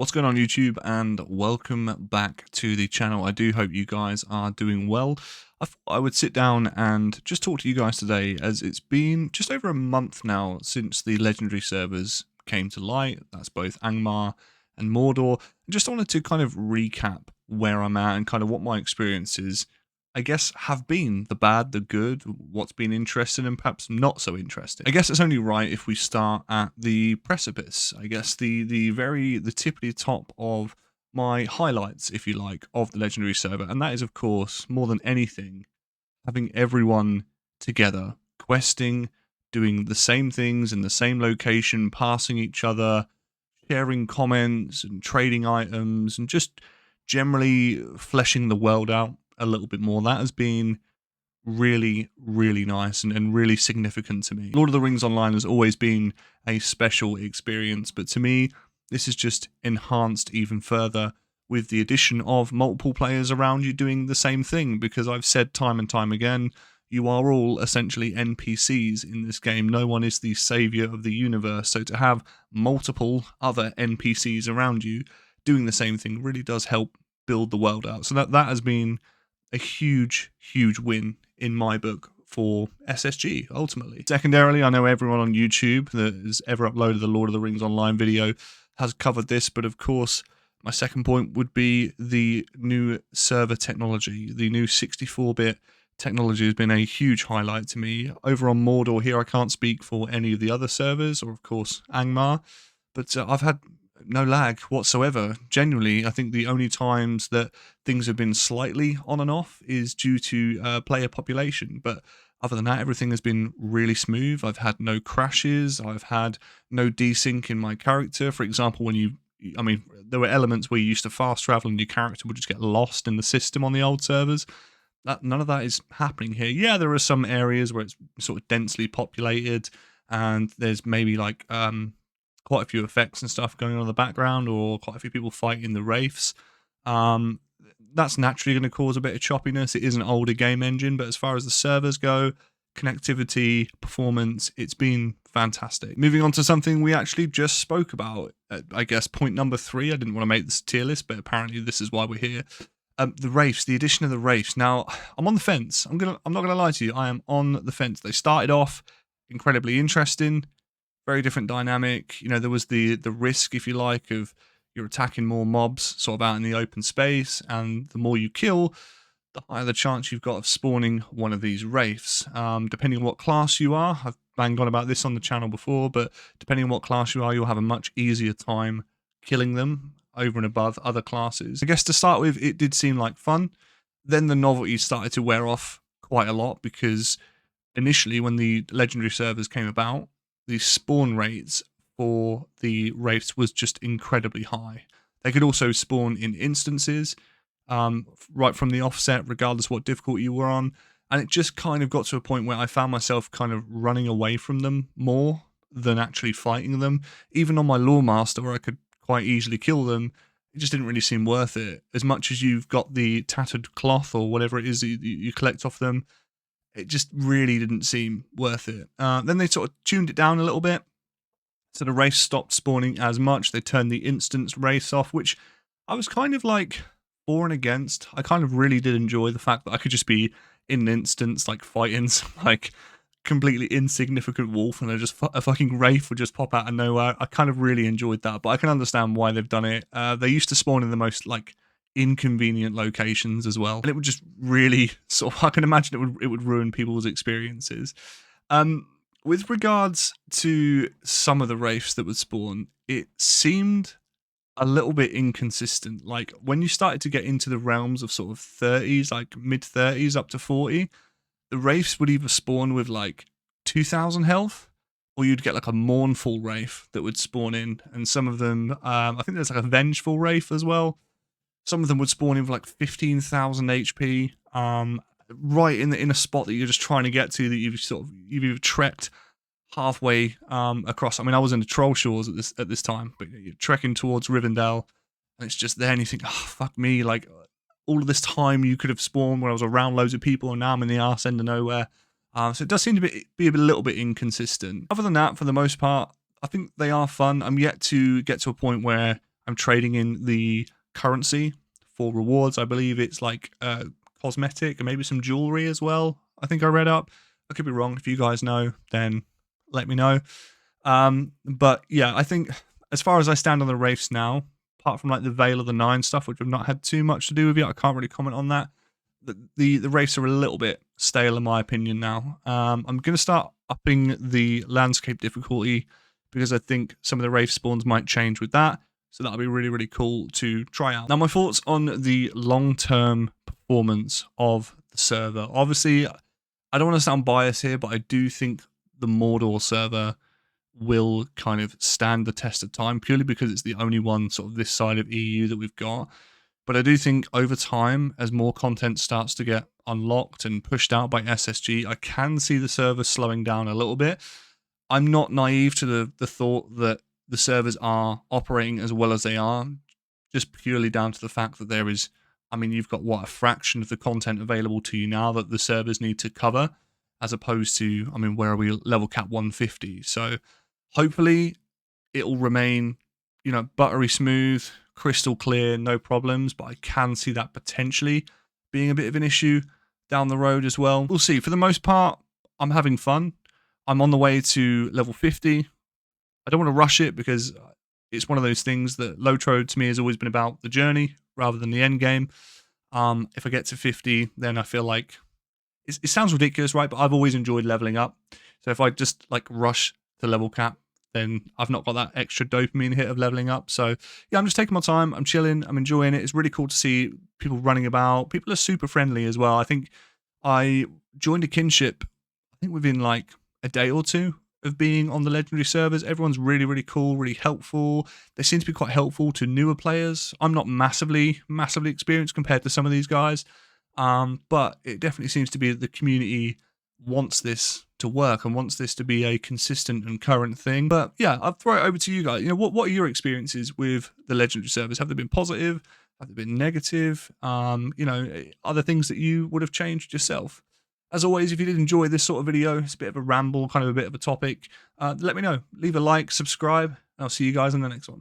What's going on YouTube, and welcome back to the channel. I do hope you guys are doing well. I thought I would sit down and just talk to you guys today, as it's been just over a month now since the legendary servers came to light. That's both Angmar and Mordor. I just wanted to kind of recap where I'm at and kind of what my experiences, I guess, have been. The bad, the good, what's been interesting and perhaps not so interesting. I guess it's only right if we start at the precipice. I guess the tippity top of my highlights, if you like, of the legendary server. And that is, of course, more than anything, having everyone together, questing, doing the same things in the same location, passing each other, sharing comments and trading items, and just generally fleshing the world out a little bit more. That has been really, really nice and really significant to me. Lord of the Rings Online has always been a special experience, but to me, this is just enhanced even further with the addition of multiple players around you doing the same thing, because I've said time and time again, you are all essentially NPCs in this game. No one is the savior of the universe, so to have multiple other NPCs around you doing the same thing really does help build the world out. So that has been a huge, huge win in my book for SSG, ultimately. Secondarily, I know everyone on YouTube that has ever uploaded the Lord of the Rings Online video has covered this, but of course, my second point would be the new server technology. The new 64-bit technology has been a huge highlight to me. Over on Mordor here, I can't speak for any of the other servers, or of course Angmar, but I've had no lag whatsoever. Genuinely, I think the only times that things have been slightly on and off is due to player population, but other than that, everything has been really smooth. I've had no crashes, I've had no desync in my character. For example, when there were elements where you used to fast travel and your character would just get lost in the system on the old servers. None of that is happening here. Yeah, there are some areas where it's sort of densely populated and there's maybe like quite a few effects and stuff going on in the background, or quite a few people fighting the wraiths. That's naturally going to cause a bit of choppiness. It is an older game engine, but as far as the servers go, connectivity, performance, it's been fantastic. Moving on to something we actually just spoke about, I guess point number 3. I didn't want to make this tier list, but apparently this is why we're here. The wraiths, the addition of the wraiths. Now, I'm on the fence. I'm not going to lie to you. I am on the fence. They started off incredibly interesting. Very different dynamic. You know, there was the risk, if you like, of you're attacking more mobs sort of out in the open space, and the more you kill, the higher the chance you've got of spawning one of these wraiths. Depending on what class you are, I've banged on about this on the channel before, but depending on what class you are, you'll have a much easier time killing them over and above other classes. I guess to start with, it did seem like fun. Then the novelty started to wear off quite a lot, because initially when the legendary servers came about, the spawn rates for the wraiths was just incredibly high. They could also spawn in instances right from the offset, regardless what difficulty you were on. And it just kind of got to a point where I found myself kind of running away from them more than actually fighting them. Even on my Lore Master, where I could quite easily kill them, it just didn't really seem worth it. As much as you've got the tattered cloth or whatever it is you collect off them, it just really didn't seem worth it. Then they sort of tuned it down a little bit, so the race stopped spawning as much. They turned the instance race off, which I was kind of like for and against. I kind of really did enjoy the fact that I could just be in an instance, like fighting some like completely insignificant wolf, and a fucking wraith would just pop out of nowhere. I kind of really enjoyed that, but I can understand why they've done it. They used to spawn in the most like inconvenient locations as well, and it would just really sort of, I can imagine it would ruin people's experiences. With regards to some of the wraiths that would spawn, it seemed a little bit inconsistent. Like when you started to get into the realms of sort of 30s, like mid 30s up to 40, the wraiths would either spawn with like 2,000 health, or you'd get like a mournful wraith that would spawn in, and some of them, I think there's like a vengeful wraith as well. Some of them would spawn in for like 15,000 HP, right in a spot that you're just trying to get to, that you've either trekked halfway across. I mean, I was in the Troll Shores at this time, but you're trekking towards Rivendell, and it's just there, and you think, oh fuck me, like all of this time you could have spawned when I was around loads of people, and now I'm in the arse end of nowhere. So it does seem to be a little bit inconsistent. Other than that, for the most part, I think they are fun. I'm yet to get to a point where I'm trading in the currency for rewards. I believe it's like cosmetic and maybe some jewelry as well. I think I read up. I could be wrong. If you guys know, then let me know. But yeah, I think as far as I stand on the Wraiths now, apart from like the Veil of the Nine stuff, which I've not had too much to do with yet, I can't really comment on that. The Wraiths are a little bit stale in my opinion now. I'm going to start upping the landscape difficulty because I think some of the Wraith spawns might change with that. So that'll be really, really cool to try out. Now, my thoughts on the long-term performance of the server. Obviously, I don't want to sound biased here, but I do think the Mordor server will kind of stand the test of time purely because it's the only one sort of this side of EU that we've got. But I do think over time, as more content starts to get unlocked and pushed out by SSG, I can see the server slowing down a little bit. I'm not naive to the thought that the servers are operating as well as they are, just purely down to the fact that there is, I mean, you've got what, a fraction of the content available to you now that the servers need to cover, as opposed to, I mean, where are we, level cap 150? So hopefully it'll remain, you know, buttery smooth, crystal clear, no problems, but I can see that potentially being a bit of an issue down the road as well. We'll see. For the most part, I'm having fun. I'm on the way to level 50. I don't want to rush it because it's one of those things that LOTRO to me has always been about the journey rather than the end game. If I get to 50, then I feel like it sounds ridiculous, right? But I've always enjoyed leveling up. So if I just like rush to level cap, then I've not got that extra dopamine hit of leveling up. So yeah, I'm just taking my time. I'm chilling. I'm enjoying it. It's really cool to see people running about. People are super friendly as well. I think I joined a kinship, I think within like a day or two of being on the legendary servers. Everyone's really, really cool, really helpful. They seem to be quite helpful to newer players. I'm not massively experienced compared to some of these guys. But it definitely seems to be that the community wants this to work and wants this to be a consistent and current thing. But yeah, I'll throw it over to you guys. You know, what are your experiences with the legendary servers? Have they been positive? Have they been negative? You know, are there things that you would have changed yourself? As always, if you did enjoy this sort of video, it's a bit of a ramble, kind of a bit of a topic, let me know. Leave a like, subscribe, and I'll see you guys in the next one.